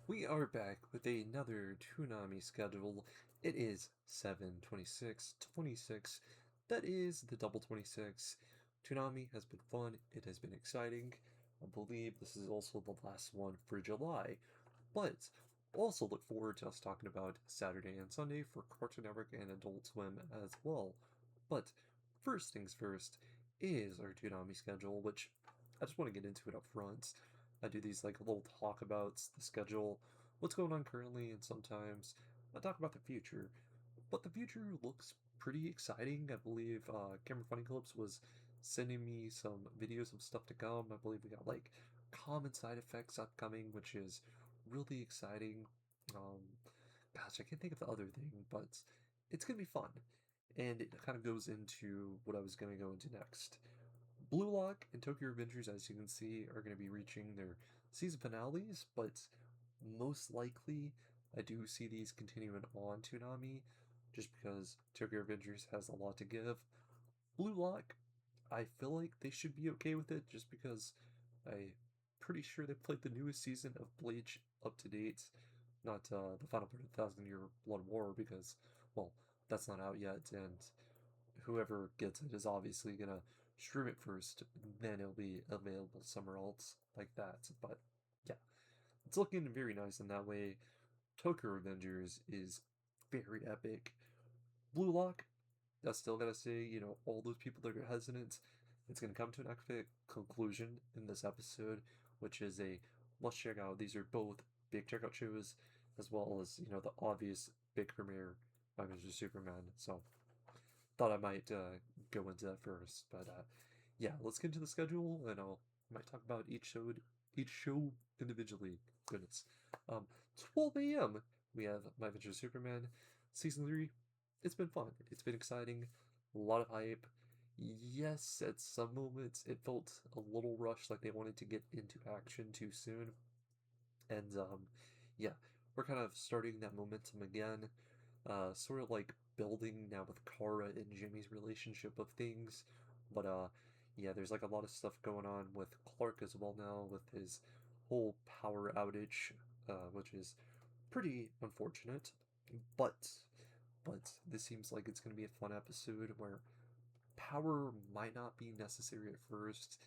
We are back with another Toonami schedule. It is 7/26/26. That is the double 26. Toonami has been fun. It has been exciting. I believe this is also the last one for July. But also look forward to us talking about Saturday and Sunday for Cartoon Network and Adult Swim as well. But first things first is our Toonami schedule, which I just want to get into it up front. I do these like little talk about the schedule, what's going on currently, and sometimes I talk about the future. But the future looks pretty exciting. I believe Camera Funny Clips was sending me some videos of stuff to come. I believe we got like common side effects upcoming, which is really exciting. Um, Gosh, I can't think of the other thing, but it's gonna be fun. And it kind of goes into what I was gonna go into next. Blue Lock and Tokyo Revengers, as you can see, are going to be reaching their season finales, but most likely I do see these continuing on Toonami just because Tokyo Revengers has a lot to give. Blue Lock, I feel like they should be okay with it just because I'm pretty sure they played the newest season of Bleach up to date, not the final part of Thousand Year Blood War because, well, that's not out yet, and whoever gets it is obviously gonna stream it first, then it'll be available somewhere else like that. But yeah, it's looking very nice in that way. Tokyo Revengers is very epic. Blue Lock, I still gotta say, all those people that are hesitant, it's gonna come to an epic conclusion in this episode, which is a must check out. These are both big checkout shows, as well as, the obvious big premiere by Mr. Superman. So thought I might go into that first. But yeah, let's get into the schedule, and might talk about each show individually. Goodness, 12 a.m. we have My Adventure Superman season 3. It's been fun. It's been exciting. A lot of hype. Yes, at some moments it felt a little rushed, like they wanted to get into action too soon. And yeah, we're kind of starting that momentum again, sort of like building now with Kara and Jimmy's relationship of things. But yeah, there's like a lot of stuff going on with Clark as well now with his whole power outage, which is pretty unfortunate. But but this seems like it's going to be a fun episode where power might not be necessary at first.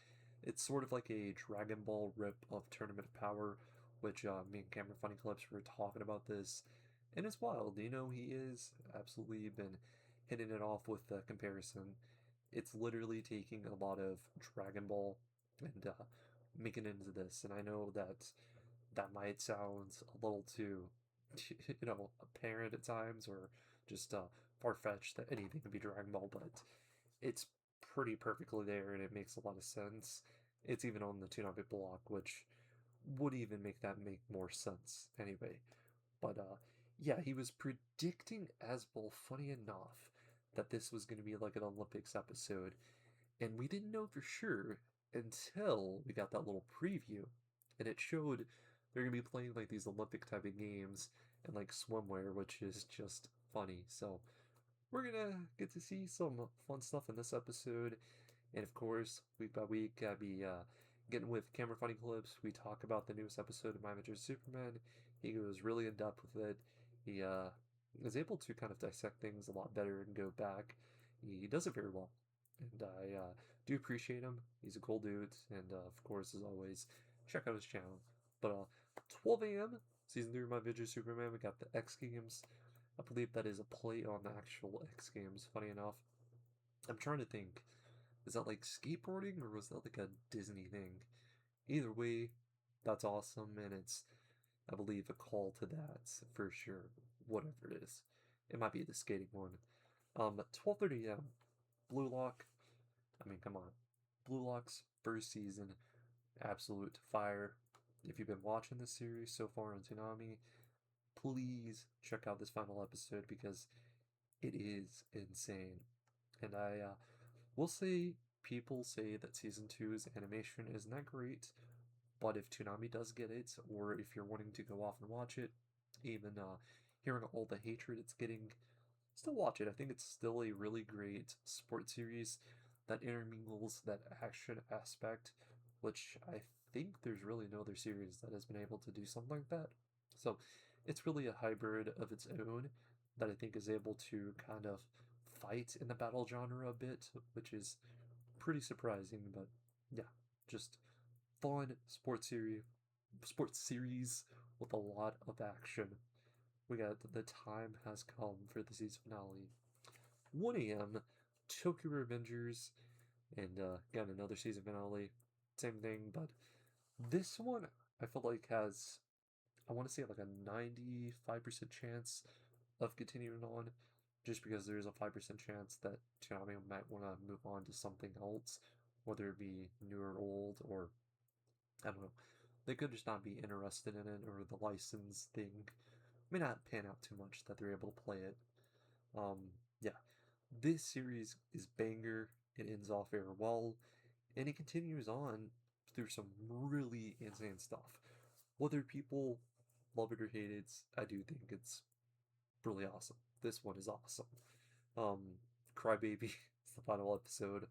It's sort of like a Dragon Ball rip of Tournament of Power, which me and Cameron Funny Clips were talking about this, and it's wild. He is absolutely been hitting it off with the comparison. It's literally taking a lot of Dragon Ball and making it into this, and I know that that might sound a little too, apparent at times, or just far fetched that anything can be Dragon Ball, but it's pretty perfectly there and it makes a lot of sense. It's even on the Toonami block, which would even make that make more sense anyway. But yeah, he was predicting as well, funny enough, that this was going to be like an Olympics episode, and we didn't know for sure until we got that little preview, and it showed they're going to be playing like these Olympic type of games and like swimwear, which is just funny. So we're gonna get to see some fun stuff in this episode. And of course, week by week, I'll be getting with Camera Funny Clips. We talk about the newest episode of My Adventure Superman. He goes really in depth with it. He is able to kind of dissect things a lot better and go back. He does it very well. And I do appreciate him. He's a cool dude. And of course, as always, check out his channel. But 12 a.m., season 3 of My Adventure Superman, we got the X Games. I believe that is a play on the actual X Games, funny enough. I'm trying to think. Is that like skateboarding or was that like a Disney thing? Either way, that's awesome and it's I believe a call to that for sure. Whatever it is. It might be the skating one. 12:30 a.m. Blue Lock. I mean, come on. Blue Lock's first season, absolute fire. If you've been watching this series so far on Tsunami, please check out this final episode because it is insane. And I will say, people say that season two's animation isn't that great, but if Toonami does get it, or if you're wanting to go off and watch it, even hearing all the hatred it's getting, still watch it. I think it's still a really great sports series that intermingles that action aspect, which I think there's really no other series that has been able to do something like that. So it's really a hybrid of its own that I think is able to kind of fight in the battle genre a bit, which is pretty surprising. But yeah, just fun sports series with a lot of action. We got the time has come for the season finale. 1 a.m. Tokyo Revengers, and again another season finale. Same thing, but this one I feel like has, I want to say, like a 95% chance of continuing on, just because there's a 5% chance that Toonami might want to move on to something else, whether it be new or old, or I don't know. They could just not be interested in it, or the license thing may not pan out too much that they're able to play it. Yeah, this series is banger. It ends off very well, and it continues on through some really insane stuff. Whether people love it or hate it, I do think it's really awesome. This one is awesome. Um, Crybaby is the final episode.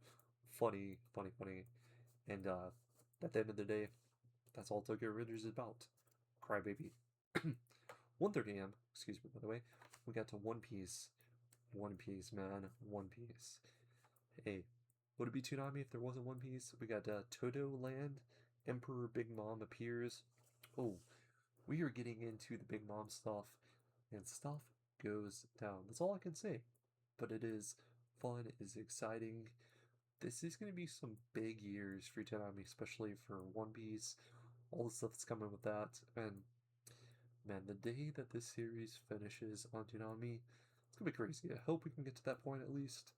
Funny, funny, funny. And at the end of the day, that's all Tokyo Rangers is about. Crybaby. 1:30 a.m. Excuse me, by the way. We got to One Piece. One Piece, man. One Piece. Hey, would it be Toonami if there wasn't One Piece? We got Todo Land. Emperor Big Mom appears. Oh, we are getting into the Big Mom stuff, and stuff goes down. That's all I can say. But it is fun, it is exciting. This is going to be some big years for Toonami, especially for One Piece, all the stuff that's coming with that. And man, the day that this series finishes on Toonami, it's going to be crazy. I hope we can get to that point at least.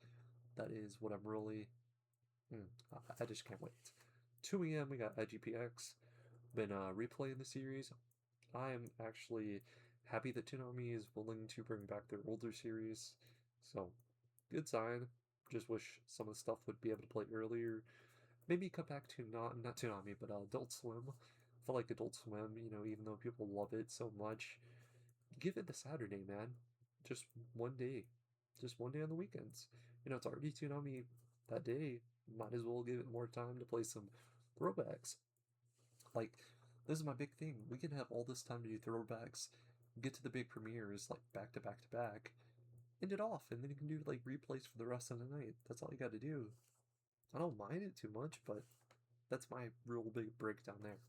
That is what I'm really. I just can't wait. 2 a.m. we got IGPX. Been replaying the series. I am actually happy that Toonami is willing to bring back their older series. So, good sign. Just wish some of the stuff would be able to play earlier. Maybe come back to not Toonami, but Adult Swim. I feel like Adult Swim, even though people love it so much, give it the Saturday, man. Just one day. Just one day on the weekends. It's already Toonami that day. Might as well give it more time to play some throwbacks. Like, this is my big thing. We can have all this time to do throwbacks, get to the big premieres, like back to back to back, end it off, and then you can do like replays for the rest of the night. That's all you got to do. I don't mind it too much, but that's my real big breakdown there.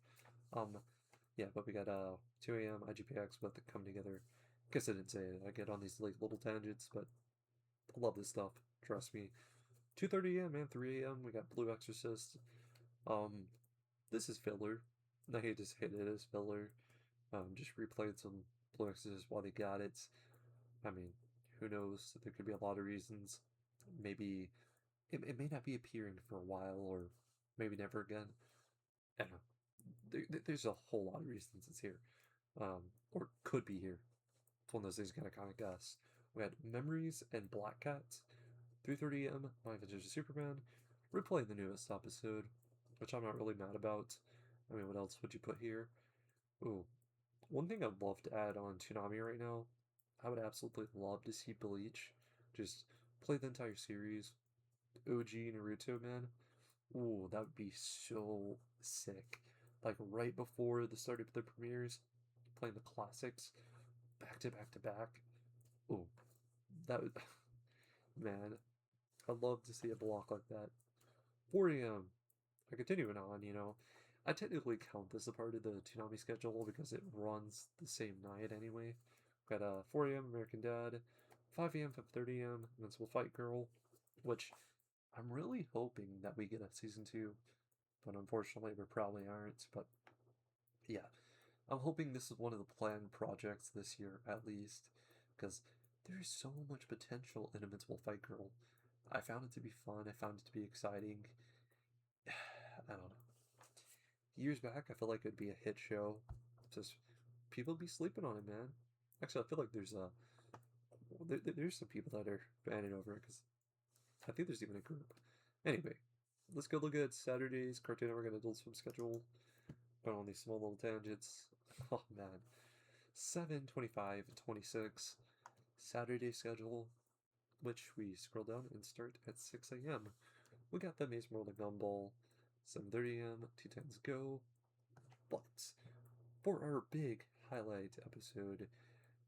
Um, yeah, but we got 2 a.m. IGPX with it come together. Guess I didn't say it. I get on these like little tangents, but I love this stuff. Trust me. 2:30 a.m. and 3 a.m. We got Blue Exorcist. Um, this is filler. I hate to say it as filler. Just replaying some Blue Exorcist while they got it. I mean, who knows? There could be a lot of reasons. Maybe it may not be appearing for a while, or maybe never again. I don't know. There's a whole lot of reasons it's here, or could be here. It's one of those things you gotta kind of guess. We had Memories and Black Cat, 3:30 a.m. My Adventures of Superman, replaying the newest episode, which I'm not really mad about. I mean, what else would you put here? Ooh, one thing I'd love to add on Toonami right now, I would absolutely love to see Bleach just play the entire series. OG Naruto, man. Ooh, that would be so sick. Like right before the start of the premieres, playing the classics back to back to back. Ooh, that would, man, I'd love to see a block like that. 4 a.m. Continuing on, I technically count this a part of the Toonami schedule because it runs the same night anyway. Got 4 a.m. American Dad, 5 a.m. 5:30 a.m. Invincible Fight Girl, which I'm really hoping that we get a season 2, but unfortunately we probably aren't. But yeah, I'm hoping this is one of the planned projects this year at least, because there's so much potential in Invincible Fight Girl. I found it to be fun. I found it to be exciting. I don't know. Years back, I feel like it'd be a hit show. Just people be sleeping on it, man. Actually, I feel like there's some people that are banning over it because I think there's even a group. Anyway, let's go look at Saturday's Cartoon Network and Adult Swim schedule. Going on these small little tangents. Oh man, 7:25 and 26 Saturday schedule, which we scroll down and start at 6 a.m. We got the Maze World of Gumball, 7:30 a.m. Titans Go. But for our big highlight episode.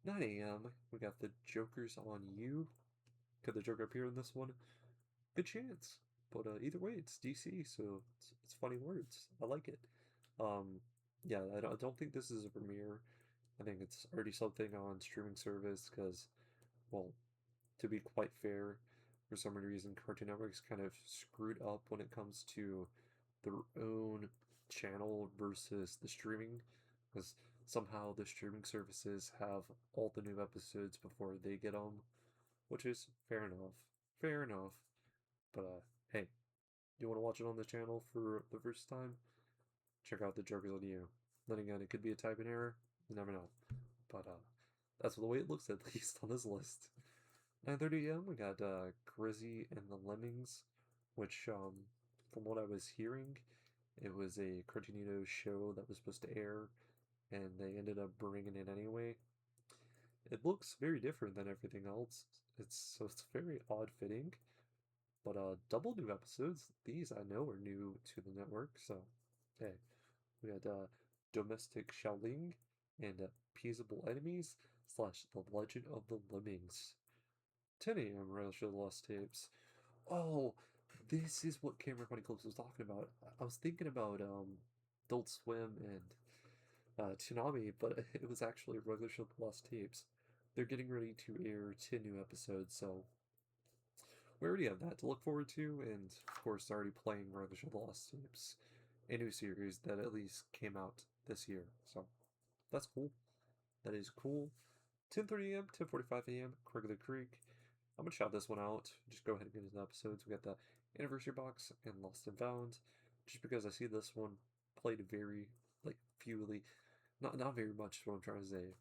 9 a.m. We got the Joker's on You. Could the Joker appear in this one? Good chance. But either way, it's DC, so it's funny words. I like it. Um, yeah, I don't think this is a premiere. I think it's already something on streaming service because, well, to be quite fair, for some reason, Cartoon Network's kind of screwed up when it comes to their own channel versus the streaming, because somehow the streaming services have all the new episodes before they get them, which is fair enough. Fair enough. But hey, you want to watch it on the channel for the first time? Check out the Joker's on You. Then again, it could be a typing error. You never know. But that's the way it looks, at least on this list. 9:30 a.m. We got Grizzy and the Lemmings, which from what I was hearing, it was a Cartoonito show that was supposed to air, and they ended up bringing it anyway. It looks very different than everything else. It's very odd fitting, but double new episodes. These I know are new to the network, so hey, we had Domestic Shaoling and Peaceable Enemies slash The Legend of the Lemmings. 10 a.m. Rachel Lost Tapes. Oh, this is what Camera Funny Clips was talking about. I was thinking about Adult Swim and Toonami, but it was actually Regular Show Lost Tapes. They're getting ready to air 10 new episodes, so we already have that to look forward to, and of course, already playing Regular Show Lost Tapes, a new series that at least came out this year. So that's cool. That is cool. 10:30 a.m., 10:45 a.m. Craigler Creek. I'm gonna shout this one out. Just go ahead and get into the episodes. We got the anniversary box and Lost and Found. Just because I see this one played very fewly, not very much. Is what I'm trying to say.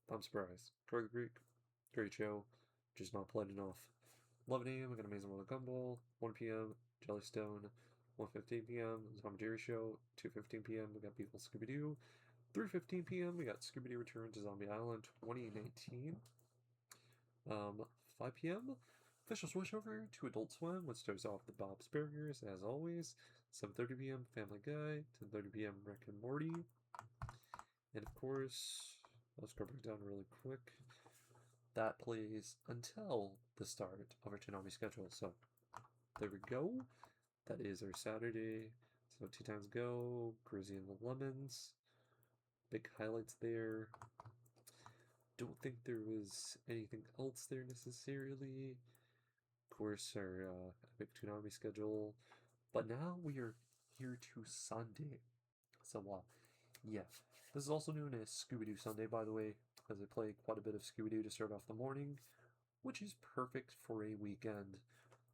I'm surprised. Craigler Creek, great show, just not played enough. 11 a.m. We got Amazing World of Gumball. 1 p.m. Jellystone. 1:15 p.m. Tom and Jerry Show. 2:15 p.m. We got Beagle Scooby Doo. 3:15 p.m. we got Scooby Doo Return to Zombie Island 2019. 5 p.m. official switch over to Adult Swim, which starts off the Bob's Burgers as always. 7:30 p.m. Family Guy. 10:30 p.m. Rick and Morty. And of course, let's go break down really quick. That plays until the start of our Toonami schedule. So there we go. That is our Saturday. So Teen Titans Go, Grizzy and the Lemons. Big highlights there. Don't think there was anything else there necessarily. Of course, our epic Toonami schedule. But now we are here to Sunday. So, yeah. This is also known as Scooby-Doo Sunday, by the way, as I play quite a bit of Scooby-Doo to start off the morning, which is perfect for a weekend.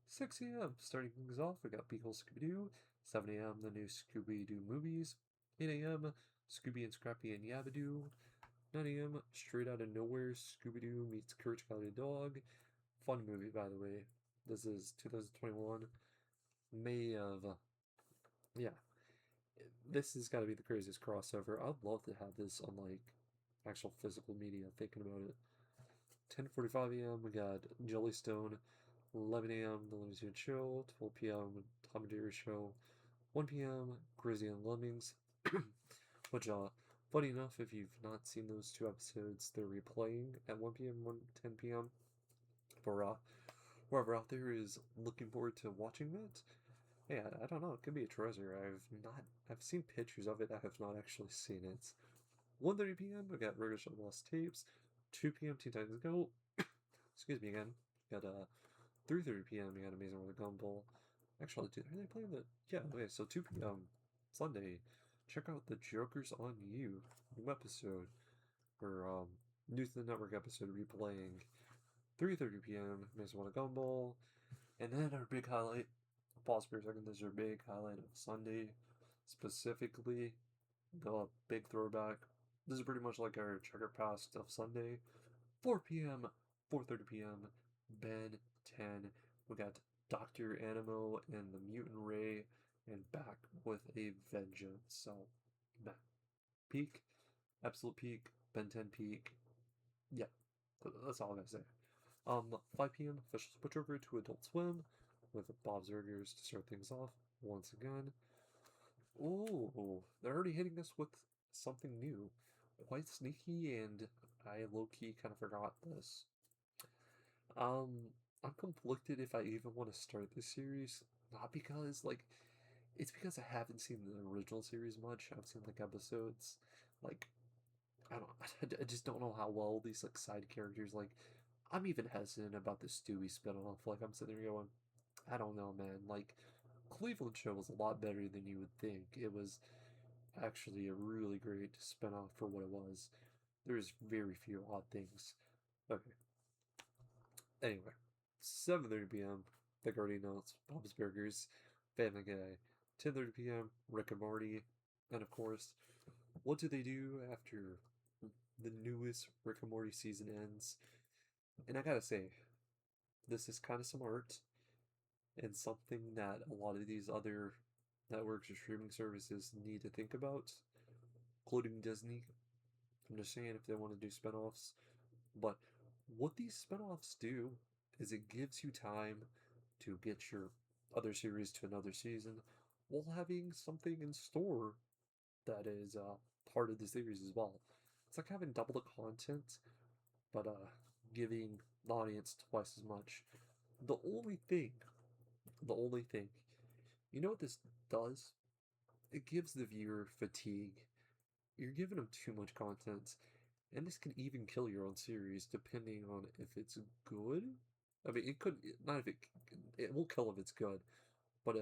6 a.m. starting things off, we got Beagle Scooby-Doo. 7 a.m. the new Scooby-Doo movies. 8 a.m. Scooby and Scrappy and Yabadoo. 9 a.m. Straight Out of Nowhere, Scooby-Doo meets Courage the Dog. Fun movie, by the way. This is 2021. May of... yeah. This has got to be the craziest crossover. I'd love to have this on, actual physical media, thinking about it. 10:45 a.m. we got Jellystone. 11 a.m. The Looney Tunes Show. 12 p.m. Tom and Jerry Show. 1 p.m. Grizzy and Lemmings. Which, funny enough, if you've not seen those two episodes, they're replaying at 1 p.m., 10 p.m. For whoever out there is looking forward to watching that. Yeah, I don't know. It could be a treasure. I've seen pictures of it. I have not actually seen it. 1:30 p.m. We got Regular Show Lost Tapes. 2 p.m. Teen Titans Go. Excuse me again. Got 3:30 p.m. We got Amazing World of Gumball. Actually, are they playing the? Yeah. Okay. So 2 p.m. Sunday. Check out the Joker's on You new episode, or new to the network episode replaying. 3:30 p.m. Amazing World of Gumball, and then our big highlight. Pause for a second. This is our big highlight of Sunday, specifically the big throwback. This is pretty much like our checker past of Sunday. 4 p.m. 4:30 p.m. Ben 10. We got Dr. Animo and the Mutant Ray, and back with a vengeance. So, man, peak, absolute peak, Ben 10 peak. Yeah, that's all I gotta say. 5 p.m. official switch over to Adult Swim with Bob's Burgers to start things off once again. Ooh, they're already hitting us with something new. quite sneaky, and I low-key kind of forgot this. Um, I'm conflicted if I even want to start this series. Not because, like, it's because I haven't seen the original series much. I've seen, like, episodes. Like, I don't, I just don't know how well these, like, side characters, like, I'm even hesitant about the Stewie spinoff. Like, I'm sitting there going, I don't know, man. Like, Cleveland Show was a lot better than you would think. It was actually a really great spinoff for what it was. There's very few odd things. Okay. Anyway, 7:30 p.m. The Guardian Notes, Bob's Burgers, Family Guy. 10:30 p.m. Rick and Morty, and of course, what do they do after the newest Rick and Morty season ends? And I gotta say, this is kind of smart and something that a lot of these other networks or streaming services need to think about, including Disney. I'm just saying if they want to do spinoffs. But what these spinoffs do is it gives you time to get your other series to another season while having something in store that is part of the series as well. It's like having double the content, but giving the audience twice as much. The only thing, the only thing, you know what this does? It gives the viewer fatigue. You're giving them too much content, and this can even kill your own series depending on if it's good. I mean, it could not if it will kill if it's good, but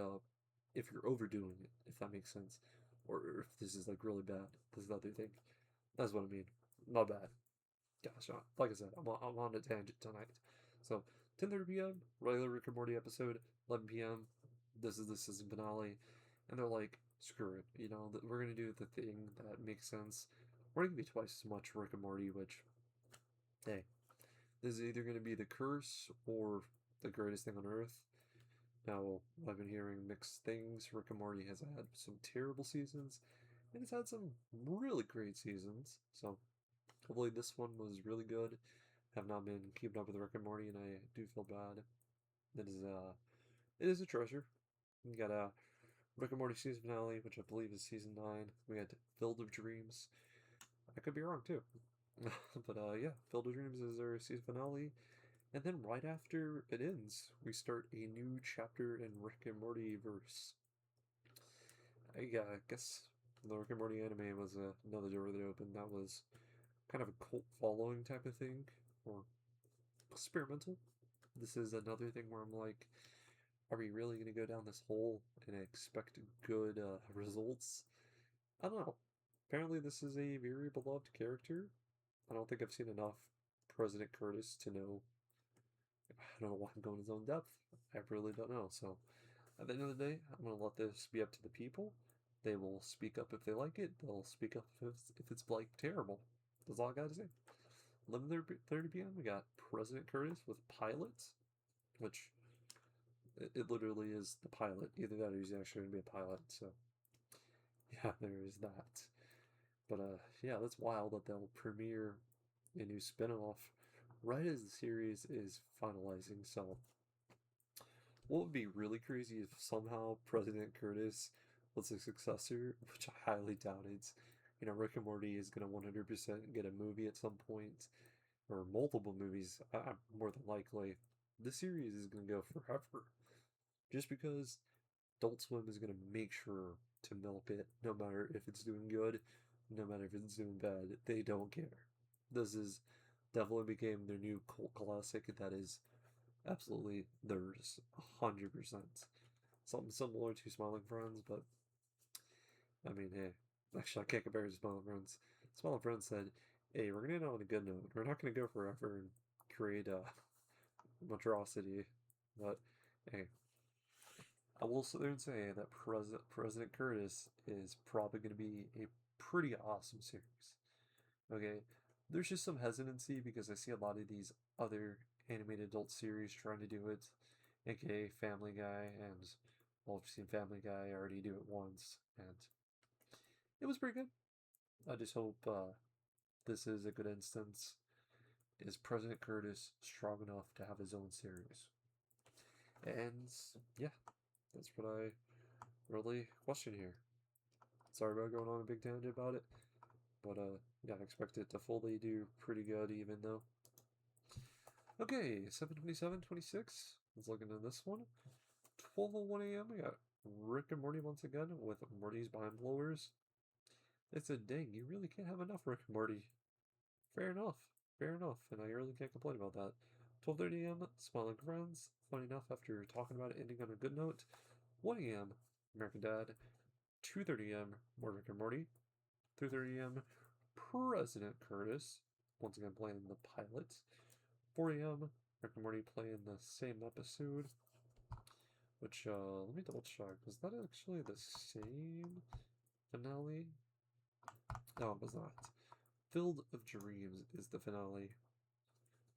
if you're overdoing it, if that makes sense, or if this is like really bad, this is the other thing. That's what I mean. Not bad. Gosh, like I said, I'm on a tangent tonight. So 10:30 p.m. regular Rick and Morty episode. 11 p.m. This is the season finale, and they're like, screw it. You know, we're gonna do the thing that makes sense. We're gonna be twice as much Rick and Morty, which hey, this is either gonna be the curse or the greatest thing on earth. Now, I've been hearing mixed things. Rick and Morty has had some terrible seasons, and it's had some really great seasons. So hopefully this one was really good. Have not been keeping up with Rick and Morty, and I do feel bad. It is a treasure. We got a Rick and Morty season finale, which I believe is season 9. We had Field of Dreams. I could be wrong too. But yeah, Field of Dreams is our season finale. And then right after it ends, we start a new chapter in Rick and Morty verse. I guess the Rick and Morty anime was another door that opened. That was kind of a cult following type of thing, or experimental. This is another thing where I'm like, are we really going to go down this hole and expect good results? I don't know. Apparently, this is a very beloved character. I don't think I've seen enough President Curtis to know. I don't know why I'm going his own depth. I really don't know. So, at the end of the day, I'm going to let this be up to the people. They will speak up if they like it. They'll speak up if it's like terrible. That's all I got to say. 11:30 p.m. We got President Curtis with Pilots, which it literally is the pilot. Either that or he's actually going to be a pilot. So, yeah, there is that. But yeah, that's wild that they'll premiere a new spin-off right as the series is finalizing. So, what would be really crazy if somehow President Curtis was a successor, which I highly doubt it's. You know, Rick and Morty is going to 100% get a movie at some point, or multiple movies, more than likely. The series is going to go forever. Just because Adult Swim is going to make sure to milk it, no matter if it's doing good, no matter if it's doing bad. They don't care. This is definitely became their new cult classic that is absolutely theirs, 100%. Something similar to Smiling Friends, but I mean, hey, actually, I can't compare it to Smiling Friends. Smiling Friends said, hey, we're going to end on a good note. We're not going to go forever and create a monstrosity, but hey, I will sit there and say that President Curtis is probably going to be a pretty awesome series. Okay, there's just some hesitancy because I see a lot of these other animated adult series trying to do it, aka Family Guy, and well, I've seen Family Guy already do it once, and it was pretty good. I just hope this is a good instance. Is President Curtis strong enough to have his own series? And yeah, that's what I really question here. Sorry about going on a big tangent about it, but Yeah, I expect it to fully do pretty good even though. Okay, 7/27/26. Let's look into this one. 12:01 a.m. We got Rick and Morty once again with Morty's Mind Blowers. They said, dang, you really can't have enough Rick and Morty. Fair enough. Fair enough. And I really can't complain about that. 12:30 a.m. Smiling Friends. Funny enough, after talking about it ending on a good note. 1 a.m. American Dad. 2:30 a.m. More Rick and Morty. 3:30 a.m. President Curtis. Once again playing the pilot. 4 a.m. Rick and Morty playing the same episode. Which, let me double check. Was that actually the same finale? No, it was not. Field of Dreams is the finale.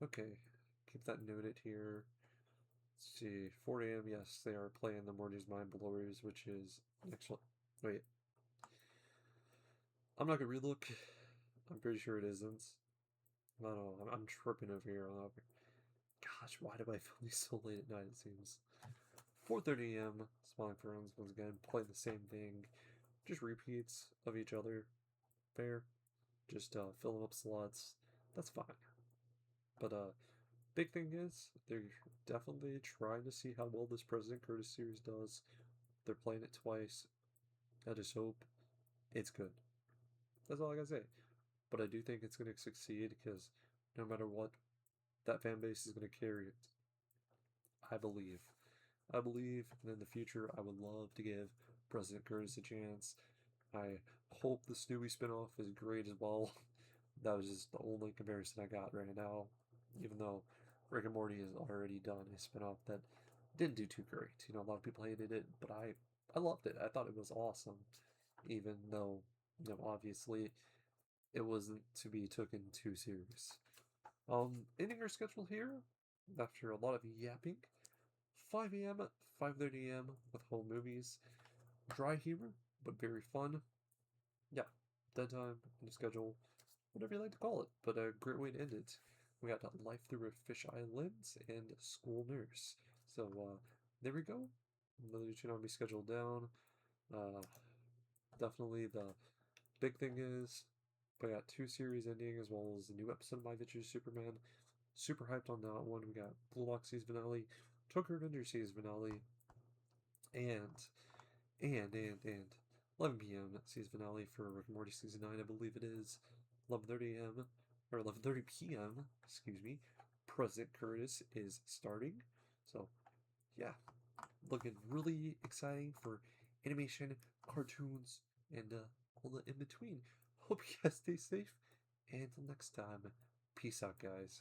Okay, keep that noted here. Let's see, 4 a.m. Yes, they are playing the Morty's Mind Blowers, which is actually. Wait. I'm not gonna relook. I'm pretty sure it isn't. I don't know. I'm tripping over here. Gosh, why do I film these so late at night? It seems. 4:30 a.m. Smiling Friends once again play the same thing, just repeats of each other. Fair. Just filling up slots. That's fine. But big thing is they're definitely trying to see how well this President Curtis series does. They're playing it twice. I just hope it's good. That's all I gotta say. But I do think it's gonna succeed because no matter what, that fan base is gonna carry it. I believe. I believe, and in the future, I would love to give President Curtis a chance. I hope the Stewie spinoff is great as well. That was just the only comparison I got right now, even though Rick and Morty has already done a spinoff that didn't do too great. You know, a lot of people hated it, but I loved it. I thought it was awesome, even though, you know, obviously it wasn't to be taken too serious. Ending our schedule here after a lot of yapping. 5 a.m., 5:30 a.m. with home movies. Dry humor, but very fun. Yeah, dead time in the schedule, whatever you like to call it, but a great way to end it. We got Life Through a Fisheye Lens and School Nurse. So there we go. Another Toonami scheduled down. Uh, Definitely the big thing is we got two series ending as well as a new episode of My Adventures Superman. Super hyped on that one. We got Blue Lock season finale, Tokyo Revenger season finale, and 11 p.m. season finale for Rick and Morty season 9, I believe it is. 11:30 a.m. or 11:30 p.m. Excuse me. President Curtis is starting. So, yeah, looking really exciting for animation, cartoons, and all the in between. Hope you guys stay safe. And until next time, peace out, guys.